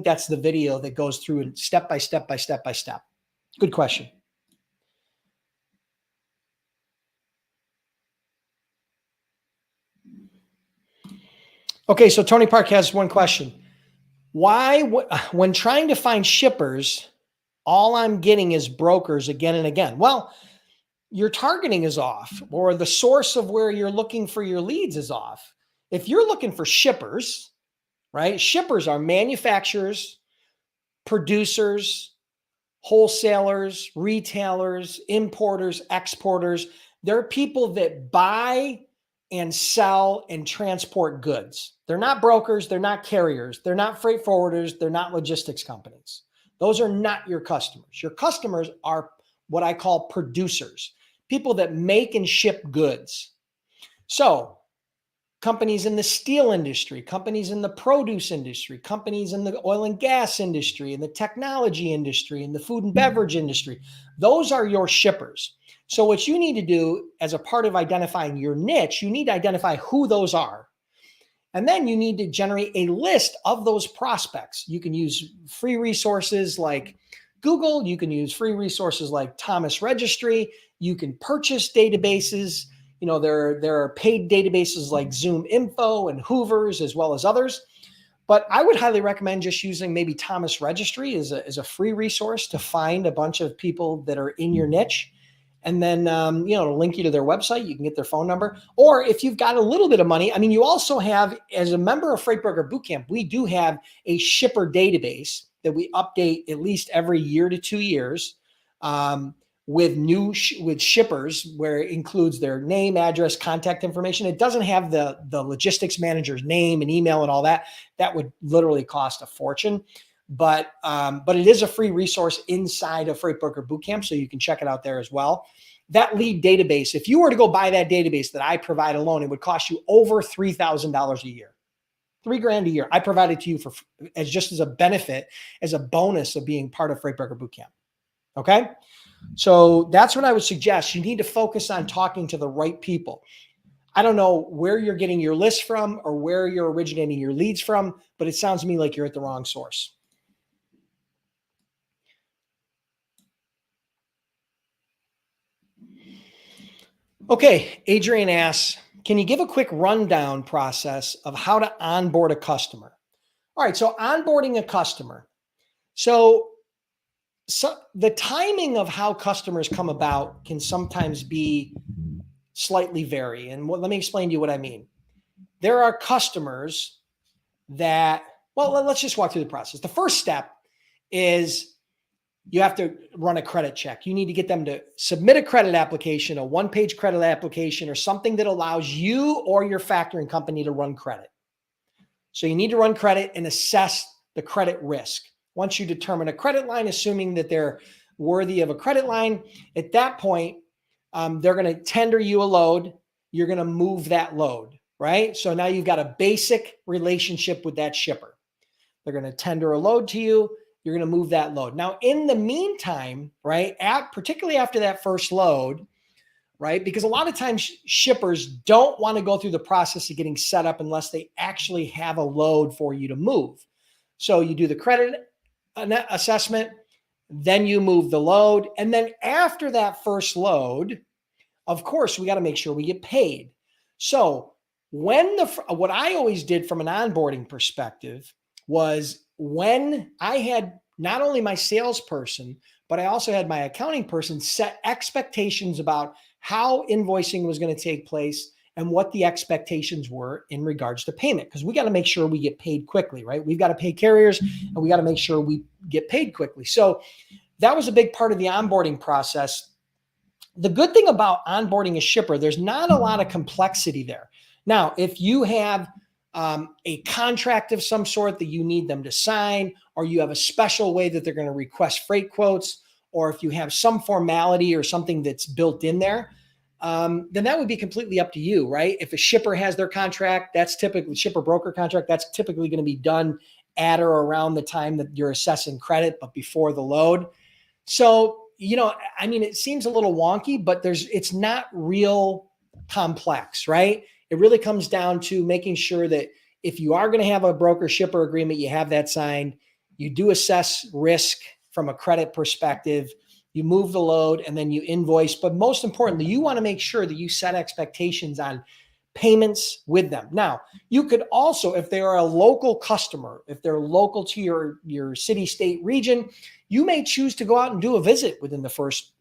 that's the video that goes through it step by step by step by step. Good question. Okay, so Tony Park has one question. Why, when trying to find shippers, all I'm getting is brokers again and again? Well, your targeting is off, or the source of where you're looking for your leads is off. If you're looking for shippers, right? Shippers are manufacturers, producers, wholesalers, retailers, importers, exporters. They're people that buy and sell and transport goods. They're not brokers. They're not carriers. They're not freight forwarders. They're not logistics companies. Those are not your customers. Your customers are what I call producers, people that make and ship goods. So companies in the steel industry, companies in the produce industry, companies in the oil and gas industry, in the technology industry, in the food and beverage industry, those are your shippers. So what you need to do as a part of identifying your niche, you need to identify who those are. And then you need to generate a list of those prospects. You can use free resources like Google. You can use free resources like Thomas Registry. You can purchase databases. There are paid databases like Zoom Info and Hoover's, as well as others. But I would highly recommend just using maybe Thomas Registry as a free resource to find a bunch of people that are in your niche. And then, it'll link you to their website. You can get their phone number. Or if you've got a little bit of money, you also have, as a member of Freight Broker Bootcamp, we do have a shipper database that we update at least every year to 2 years with shippers, where it includes their name, address, contact information. It doesn't have the logistics manager's name and email and all that. That would literally cost a fortune. But it is a free resource inside of Freight Broker Bootcamp, so you can check it out there as well. That lead database, if you were to go buy that database that I provide alone, it would cost you over $3,000 a year, $3,000 a year. I provide it to you as a benefit, as a bonus of being part of Freight Broker Bootcamp. Okay, so that's what I would suggest. You need to focus on talking to the right people. I don't know where you're getting your list from or where you're originating your leads from, but it sounds to me like you're at the wrong source. Okay, Adrian asks, can you give a quick rundown process of how to onboard a customer? All right, so onboarding a customer. So the timing of how customers come about can sometimes be slightly vary. And let me explain to you what I mean. There are customers that, let's just walk through the process. The first step is you have to run a credit check. You need to get them to submit a credit application, a one-page credit application, or something that allows you or your factoring company to run credit. So you need to run credit and assess the credit risk. Once you determine a credit line, assuming that they're worthy of a credit line, at that point, they're going to tender you a load. You're going to move that load, right? So now you've got a basic relationship with that shipper. They're going to tender a load to you. You're going to move that load. Now, in the meantime, right, particularly after that first load, right, because a lot of times shippers don't want to go through the process of getting set up unless they actually have a load for you to move. So you do the credit assessment, then you move the load. And then after that first load, of course, we got to make sure we get paid. So what I always did from an onboarding perspective was when I had not only my salesperson, but I also had my accounting person set expectations about how invoicing was going to take place and what the expectations were in regards to payment. Because we got to make sure we get paid quickly, right? We've got to pay carriers and we got to make sure we get paid quickly. So that was a big part of the onboarding process. The good thing about onboarding a shipper, there's not a lot of complexity there. Now, if you have a contract of some sort that you need them to sign, or you have a special way that they're going to request freight quotes, or if you have some formality or something that's built in there, then that would be completely up to you, right? If a shipper has their contract, that's typically shipper broker contract, that's typically going to be done at or around the time that you're assessing credit, but before the load. So, I mean, it seems a little wonky, but it's not real complex, right? It really comes down to making sure that if you are going to have a broker shipper agreement, you have that signed, you do assess risk from a credit perspective, you move the load, and then you invoice. But most importantly, you want to make sure that you set expectations on payments with them. Now, you could also, if they are a local customer, if they're local to your city, state, region, you may choose to go out and do a visit within the first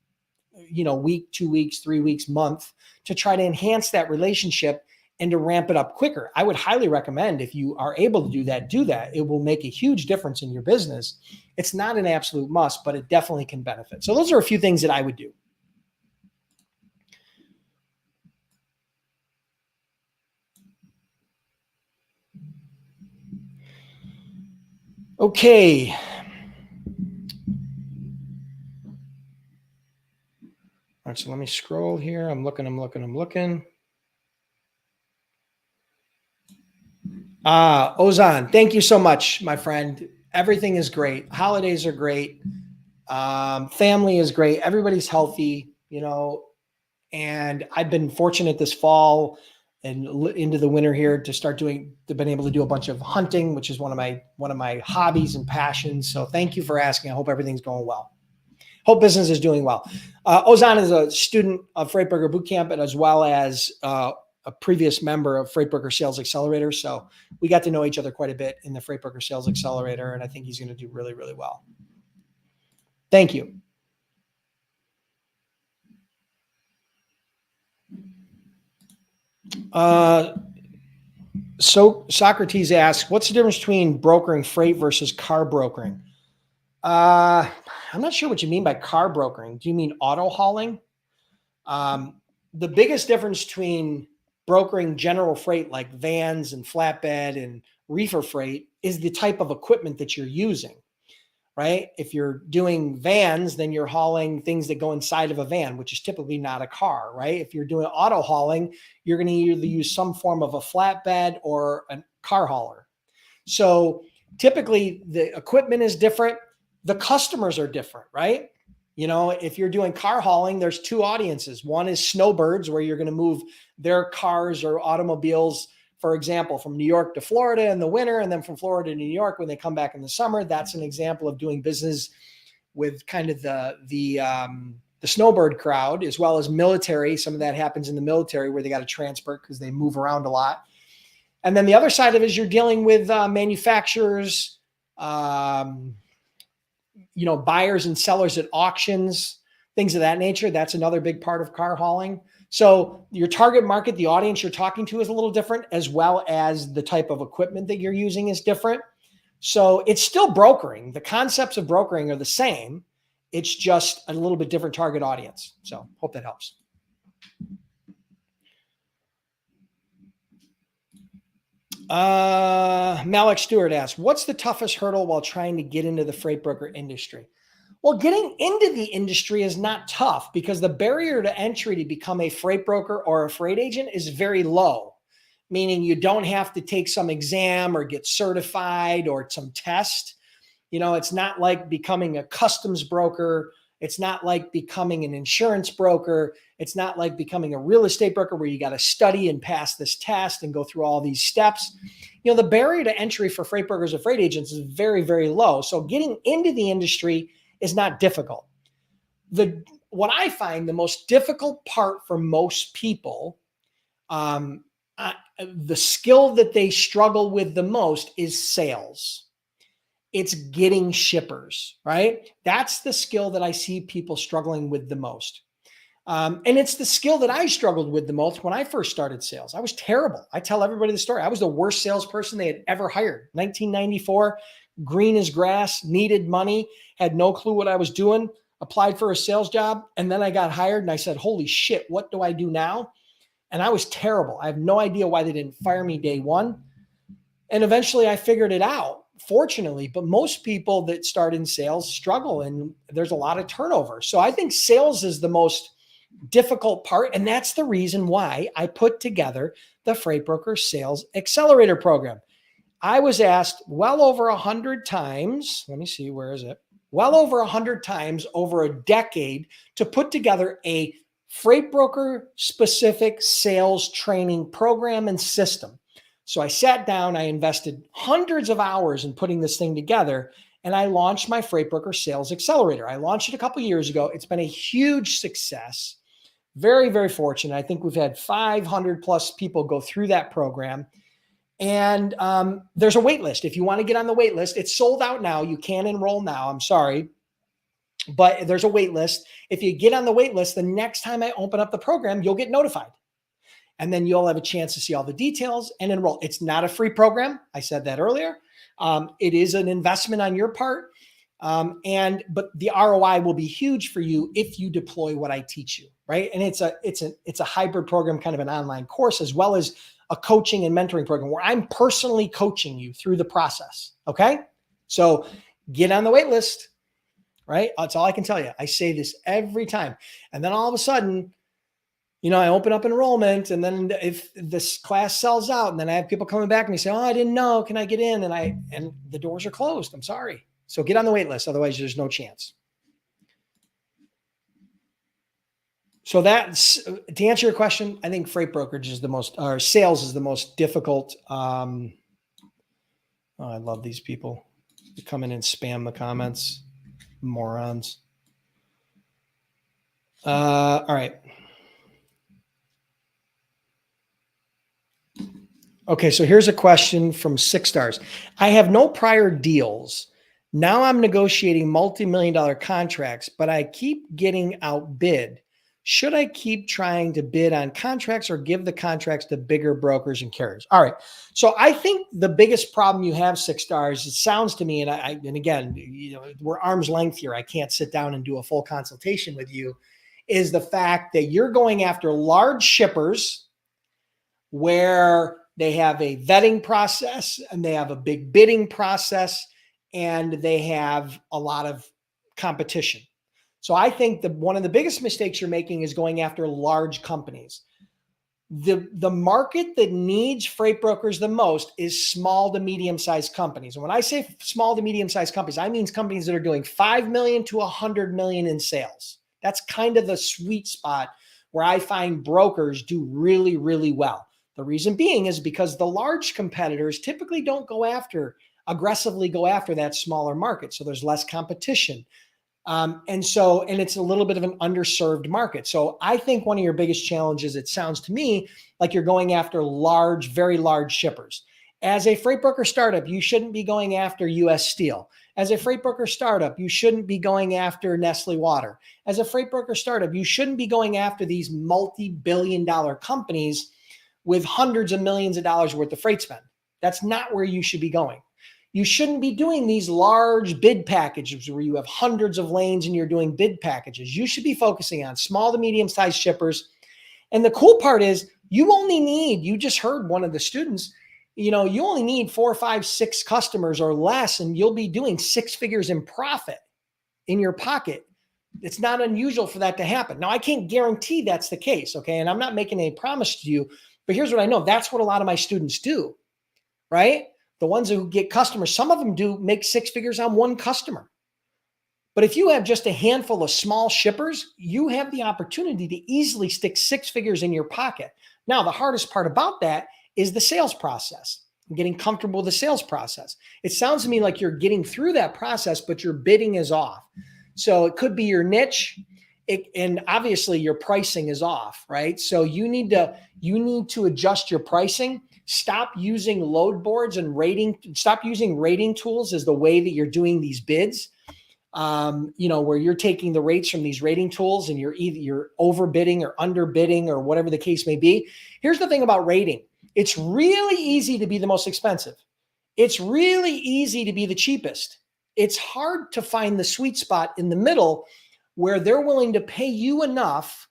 week, 2 weeks, 3 weeks, month, to try to enhance that relationship and to ramp it up quicker. I would highly recommend, if you are able to do that. It will make a huge difference in your business. It's not an absolute must, but it definitely can benefit. So those are a few things that I would do. Okay. All right, so let me scroll here. I'm looking. Ozan, thank you so much, my friend. Everything is great. Holidays are great. Family is great. Everybody's healthy, and I've been fortunate this fall and into the winter here to been able to do a bunch of hunting, which is one of my hobbies and passions. So thank you for asking. I hope everything's going well. Hope business is doing well. Ozan is a student of Freight Broker Bootcamp, and as well as a previous member of Freight Broker Sales Accelerator. So we got to know each other quite a bit in the Freight Broker Sales Accelerator, and I think he's going to do really, really well. Thank you. So Socrates asks, what's the difference between brokering freight versus car brokering? I'm not sure what you mean by car brokering. Do you mean auto hauling? The biggest difference between brokering general freight like vans and flatbed and reefer freight is the type of equipment that you're using, right? If you're doing vans, then you're hauling things that go inside of a van, which is typically not a car, right? If you're doing auto hauling, you're going to either use some form of a flatbed or a car hauler. So typically the equipment is different. The customers are different, right? If you're doing car hauling, there's two audiences. One is snowbirds, where you're going to move their cars or automobiles, for example, from New York to Florida in the winter, and then from Florida to New York when they come back in the summer. That's an example of doing business with kind of the snowbird crowd, as well as military. Some of that happens in the military where they got to transport because they move around a lot. And then the other side of it is you're dealing with manufacturers, buyers and sellers at auctions, things of that nature. That's another big part of car hauling. So your target market, the audience you're talking to, is a little different, as well as the type of equipment that you're using is different. So it's still brokering. The concepts of brokering are the same. It's just a little bit different target audience. So hope that helps. Malik Stewart asks, what's the toughest hurdle while trying to get into the freight broker industry? Well, getting into the industry is not tough because the barrier to entry to become a freight broker or a freight agent is very low, meaning you don't have to take some exam or get certified or some test. You know, it's not like becoming a customs broker. It's not like becoming an insurance broker. It's not like becoming a real estate broker where you got to study and pass this test and go through all these steps. You know, the barrier to entry for freight brokers or freight agents is very, very low. So getting into the industry is not difficult. What I find the most difficult part for most people, the skill that they struggle with the most is sales. It's getting shippers, right? That's the skill that I see people struggling with the most. And it's the skill that I struggled with the most when I first started sales. I was terrible. I tell everybody the story. I was the worst salesperson they had ever hired. 1994, green as grass, needed money, had no clue what I was doing, applied for a sales job, and then I got hired and I said, holy shit, what do I do now? And I was terrible. I have no idea why they didn't fire me day one. And eventually I figured it out, fortunately, but most people that start in sales struggle and there's a lot of turnover. So I think sales is the most difficult part. And that's the reason why I put together the Freight Broker Sales Accelerator Program. I was asked well over 100 times. Let me see, where is it? Well over 100 times over a decade to put together a freight broker specific sales training program and system. So I sat down, I invested hundreds of hours in putting this thing together, and I launched my Freight Broker Sales Accelerator. I launched it a couple of years ago. It's been a huge success. Very, very fortunate. I think we've had 500 plus people go through that program. And there's a wait list. If you want to get on the wait list, it's sold out now. You can enroll now. I'm sorry. But there's a wait list. If you get on the wait list, the next time I open up the program, you'll get notified. And then you'll have a chance to see all the details and enroll. It's not a free program. I said that earlier. It is an investment on your part. But the ROI will be huge for you if you deploy what I teach you, right? And it's a hybrid program, kind of an online course, as well as a coaching and mentoring program where I'm personally coaching you through the process. Okay. So get on the wait list, right? That's all I can tell you. I say this every time. And then all of a sudden, you know, I open up enrollment, and then if this class sells out, and then I have people coming back and they say, oh, I didn't know, can I get in? And the doors are closed. I'm sorry. So get on the wait list. Otherwise there's no chance. So that's, to answer your question, I think freight brokerage is the most, or sales is the most difficult. Oh, I love these people. They come in and spam the comments. Morons. All right. Okay, so here's a question from 6 stars. I have no prior deals. Now I'm negotiating multi-million-dollar contracts, but I keep getting outbid. Should I keep trying to bid on contracts or give the contracts to bigger brokers and carriers? All right. So I think the biggest problem you have, 6 stars, it sounds to me, and again, you know, we're arm's length here. I can't sit down and do a full consultation with you, is the fact that you're going after large shippers where they have a vetting process and they have a big bidding process and they have a lot of competition. So I think that one of the biggest mistakes you're making is going after large companies. The market that needs freight brokers the most is small to medium-sized companies. And when I say small to medium-sized companies, I mean companies that are doing 5 million to 100 million in sales. That's kind of the sweet spot where I find brokers do really, really well. The reason being is because the large competitors typically don't aggressively go after that smaller market. So there's less competition. And it's a little bit of an underserved market. So I think one of your biggest challenges, it sounds to me like you're going after large, very large shippers. As a freight broker startup, you shouldn't be going after US Steel. As a freight broker startup, you shouldn't be going after Nestle Water. As a freight broker startup, you shouldn't be going after these multi-billion-dollar companies with hundreds of millions of dollars worth of freight spend. That's not where you should be going. You shouldn't be doing these large bid packages where you have hundreds of lanes and you're doing bid packages. You should be focusing on small to medium-sized shippers. And the cool part is you just heard one of the students, you only need 4, 5, 6 customers or less, and you'll be doing 6 figures in profit in your pocket. It's not unusual for that to happen. Now, I can't guarantee that's the case, okay? And I'm not making any promise to you, but here's what I know. That's what a lot of my students do, right? The ones who get customers, some of them do make 6 figures on one customer. But if you have just a handful of small shippers, you have the opportunity to easily stick 6 figures in your pocket. Now, the hardest part about that is the sales process, getting comfortable with the sales process. It sounds to me like you're getting through that process, but your bidding is off. So it could be your niche, and obviously your pricing is off, right? So you need to adjust your pricing. Stop using load boards and stop using rating tools as the way that you're doing these bids. Where you're taking the rates from these rating tools and you're overbidding or underbidding or whatever the case may be. Here's the thing about rating. It's really easy to be the most expensive. It's really easy to be the cheapest. It's hard to find the sweet spot in the middle where they're willing to pay you enough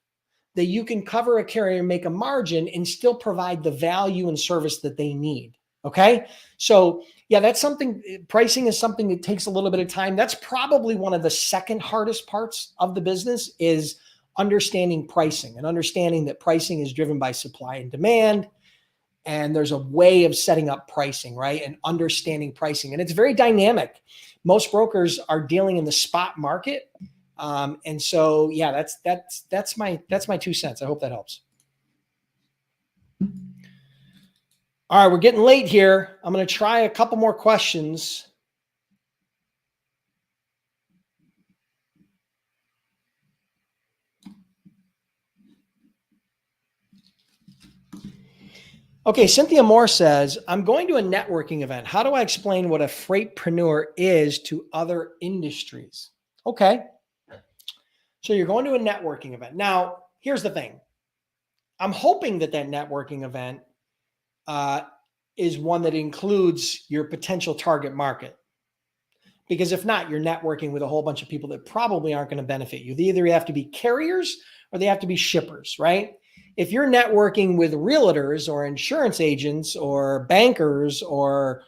that you can cover a carrier and make a margin and still provide the value and service that they need. Okay. So yeah, that's something. Pricing is something that takes a little bit of time. That's probably one of the second hardest parts of the business is understanding pricing and understanding that pricing is driven by supply and demand. And there's a way of setting up pricing, right? And understanding pricing. And it's very dynamic. Most brokers are dealing in the spot market. And so, yeah, that's my 2 cents. I hope that helps. All right, we're getting late here. I'm going to try a couple more questions. Okay, Cynthia Moore says, I'm going to a networking event. How do I explain what a freightpreneur is to other industries? Okay. So you're going to a networking event. Now, here's the thing. I'm hoping that networking event is one that includes your potential target market. Because if not, you're networking with a whole bunch of people that probably aren't going to benefit you. They either have to be carriers or they have to be shippers, right? If you're networking with realtors or insurance agents or bankers or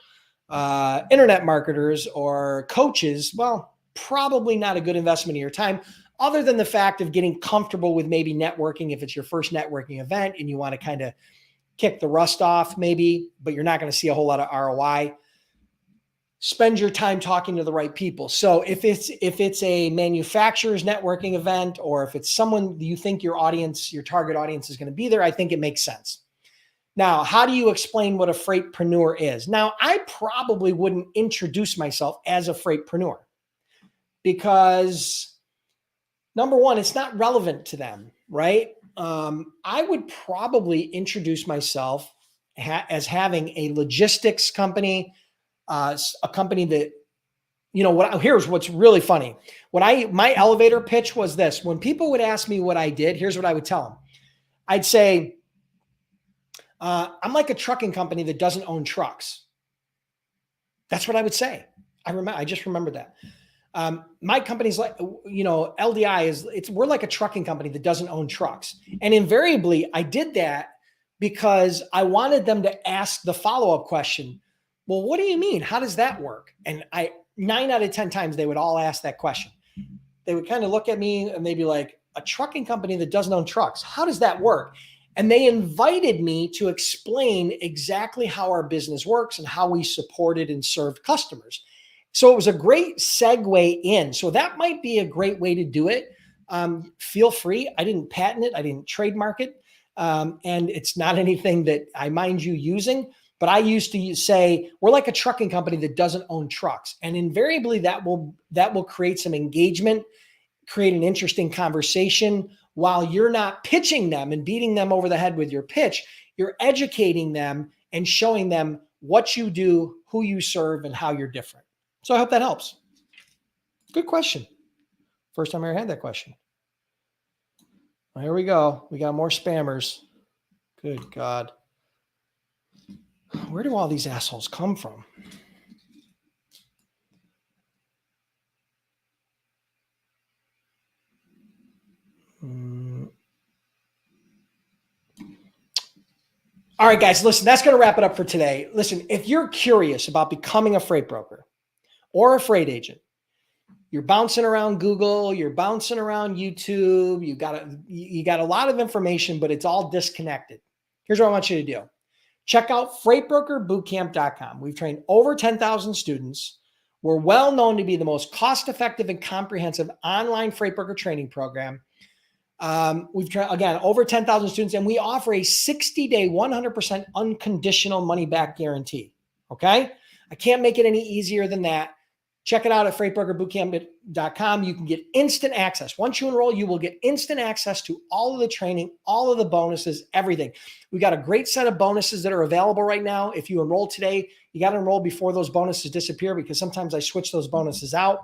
internet marketers or coaches, well, probably not a good investment of your time, other than the fact of getting comfortable with maybe networking if it's your first networking event and you want to kind of kick the rust off maybe, but you're not going to see a whole lot of ROI. Spend your time talking to the right people. So if it's a manufacturer's networking event, or if it's someone you think your target audience is going to be there, I think it makes sense. Now, how do you explain what a freightpreneur is? Now, I probably wouldn't introduce myself as a freightpreneur because number one, it's not relevant to them, right? I would probably introduce myself as having a logistics company, a company that, here's what's really funny. My elevator pitch was this. When people would ask me what I did, here's what I would tell them. I'd say, I'm like a trucking company that doesn't own trucks. That's what I would say. I just remembered that. My company's like, LDI we're like a trucking company that doesn't own trucks. And invariably I did that because I wanted them to ask the follow-up question. Well, what do you mean? How does that work? And 9 out of 10 times they would all ask that question. They would kind of look at me and they'd be like, a trucking company that doesn't own trucks, how does that work? And they invited me to explain exactly how our business works and how we supported and served customers. So it was a great segue in. So that might be a great way to do it. Feel free. I didn't patent it. I didn't trademark it. And it's not anything that I mind you using, but I used to say, we're like a trucking company that doesn't own trucks. And invariably that will create some engagement, create an interesting conversation while you're not pitching them and beating them over the head with your pitch. You're educating them and showing them what you do, who you serve, and how you're different. So I hope that helps. Good question. First time I ever had that question. Well, here we go. We got more spammers. Good God. Where do all these assholes come from? All right, guys, listen, that's going to wrap it up for today. Listen, if you're curious about becoming a freight broker or a freight agent, you're bouncing around Google, you're bouncing around YouTube, you got a lot of information, but it's all disconnected. Here's what I want you to do. Check out freightbrokerbootcamp.com. We've trained over 10,000 students. We're well known to be the most cost-effective and comprehensive online freight broker training program. We've tried, again, over 10,000 students, and we offer a 60-day, 100% unconditional money-back guarantee. Okay? I can't make it any easier than that. Check it out at freightbrokerbootcamp.com. You can get instant access. Once you enroll, you will get instant access to all of the training, all of the bonuses, everything. We got a great set of bonuses that are available right now. If you enroll today, you got to enroll before those bonuses disappear, because sometimes I switch those bonuses out.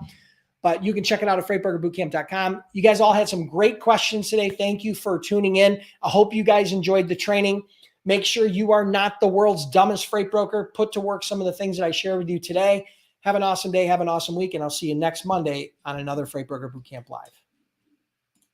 But you can check it out at freightbrokerbootcamp.com. You guys all had some great questions today. Thank you for tuning in. I hope you guys enjoyed the training. Make sure you are not the world's dumbest freight broker. Put to work some of the things that I shared with you today. Have an awesome day. Have an awesome week. And I'll see you next Monday on another Freight Broker Bootcamp Live.